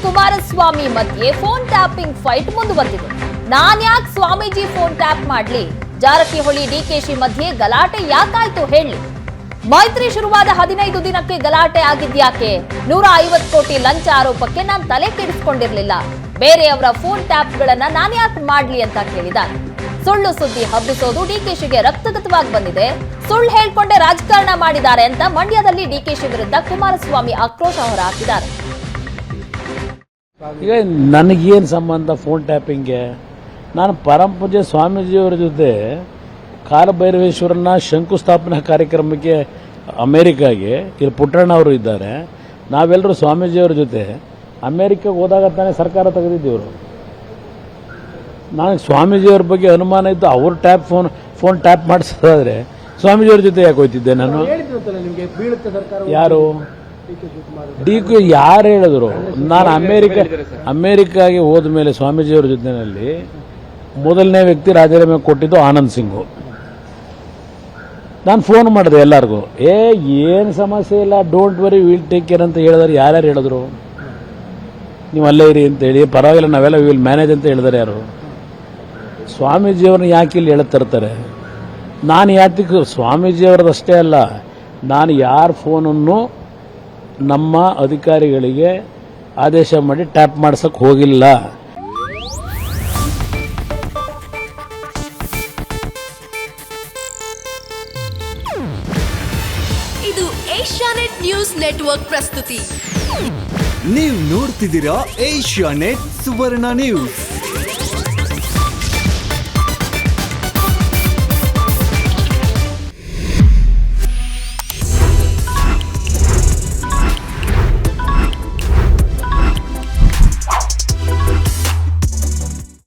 ಕುಮಾರಸ್ವಾಮಿ ಮಧ್ಯೆ phone tapping fight ಮುಂದುವರೆದಿದೆ. ನಾನ್ಯಾಕೆ Swamiji phone tap ಮಾಡ್ಲಿ, ಜಾರಕಿಹೊಳಿ ಡಿಕೆಶಿ ಮಧ್ಯೆ ಗಲಾಟೆ ಯಾಕಾಯ್ತು ಹೇಳಿ. ಮೈತ್ರಿ ಶುರುವಾದ 15 ದಿನಕ್ಕೆ ಗಲಾಟೆ ಆಗಿದ್ಯಾಕೆ? 150 ಕೋಟಿ ಲಂಚ ಆರೋಪಕ್ಕೆ ನಾನು ತಲೆ ಕೆಡಿಸಿಕೊಂಡಿರ್ಲಿಲ್ಲ, ಬೇರೆಯವರ ಫೋನ್ ಟ್ಯಾಪ್ಗಳನ್ನ ನಾನ್ಯಾಕೆ ಮಾಡ್ಲಿ ಅಂತ ಕೇಳಿದ್ದಾರೆ. ಸುಳ್ಳು ಸುದ್ದಿ ಹಬ್ಬಿಸೋದು ಡಿಕೆಶಿಗೆ ರಕ್ತಗತವಾಗಿ ಬಂದಿದೆ, ಸುಳ್ಳು ಹೇಳ್ಕೊಂಡೆ ರಾಜಕಾರಣ ಮಾಡಿದ್ದಾರೆ ಅಂತ ಮಂಡ್ಯದಲ್ಲಿ ಡಿಕೆಶಿ ವಿರುದ್ಧ ಕುಮಾರಸ್ವಾಮಿ ಆಕ್ರೋಶ ಹೊರಹಾಕಿದ್ದಾರೆ. ಈಗ ನನಗೇನು ಸಂಬಂಧ ಫೋನ್ ಟ್ಯಾಪಿಂಗ್ಗೆ? ನಾನು ಪರಮಪೂಜ್ಯ ಸ್ವಾಮೀಜಿಯವರ ಜೊತೆ ಕಾಲಭೈರವೇಶ್ವರನ ಶಂಕುಸ್ಥಾಪನಾ ಕಾರ್ಯಕ್ರಮಕ್ಕೆ ಅಮೇರಿಕಾಗೆ ಇಲ್ಲಿ ಪುಟ್ಟಣ್ಣ ಅವರು ಇದ್ದಾರೆ. ನಾವೆಲ್ಲರೂ ಸ್ವಾಮೀಜಿಯವರ ಜೊತೆ ಅಮೇರಿಕಾಗೆ ಹೋದಾಗ ತಾನೇ ಸರ್ಕಾರ ತೆಗೆದಿದ್ದೀವರು. ನನಗೆ ಸ್ವಾಮೀಜಿಯವ್ರ ಬಗ್ಗೆ ಅನುಮಾನ ಇದ್ದು ಅವ್ರ ಫೋನ್ ಟ್ಯಾಪ್ ಮಾಡಿಸೋದಾದ್ರೆ ಸ್ವಾಮೀಜಿಯವ್ರ ಜೊತೆ ಯಾಕೆ ಹೋಗ್ತಿದ್ದೆ ನಾನು? ಯಾರು ಯಾರು ಹೇಳಿದ್ರು? ನಾನು ಅಮೇರಿಕಾಗೆ ಹೋದ ಮೇಲೆ ಸ್ವಾಮೀಜಿಯವ್ರ ಜೊತೆಯಲ್ಲಿ ಮೊದಲನೇ ವ್ಯಕ್ತಿ ರಾಜೀನಾಮೆ ಕೊಟ್ಟಿದ್ದು ಆನಂದ್ ಸಿಂಗು. ನಾನು ಫೋನ್ ಮಾಡಿದೆ ಎಲ್ಲರಿಗೂ, ಏನು ಸಮಸ್ಯೆ ಇಲ್ಲ, don't worry, will take care ಅಂತ ಹೇಳಿದಾರೆ. ಯಾರ್ಯಾರು ಹೇಳಿದ್ರು? ನೀವು ಅಲ್ಲೇ ಇರಿ ಅಂತೇಳಿ, ಪರವಾಗಿಲ್ಲ ನಾವೆಲ್ಲ ವಿಲ್ ಮ್ಯಾನೇಜ್ ಅಂತ ಹೇಳಿದಾರೆ ಯಾರು? ಸ್ವಾಮೀಜಿಯವ್ರನ್ನ ಯಾಕೆ ಇಲ್ಲಿ ಹೇಳ್ತಿರ್ತಾರೆ? ನಾನು ಯಾತಿಗೆ ಸ್ವಾಮೀಜಿಯವ್ರದ್ದಷ್ಟೇ ಅಲ್ಲ, ನಾನು ಯಾರ ಫೋನನ್ನು ನಮ್ಮ ಅಧಿಕಾರಿಗಳಿಗೆ ಆದೇಶ ಮಾಡಿ ಟ್ಯಾಪ್ ಮಾಡ್ಸಕ್ಕೆ ಹೋಗಿಲ್ಲ. ಇದು ಏಷ್ಯಾನೆಟ್ ನ್ಯೂಸ್ ನೆಟ್ವರ್ಕ್ ಪ್ರಸ್ತುತಿ. ನೀವು ನೋಡ್ತಿದ್ದೀರಾ ಏಷ್ಯಾನೆಟ್ ಸುವರ್ಣ ನ್ಯೂಸ್.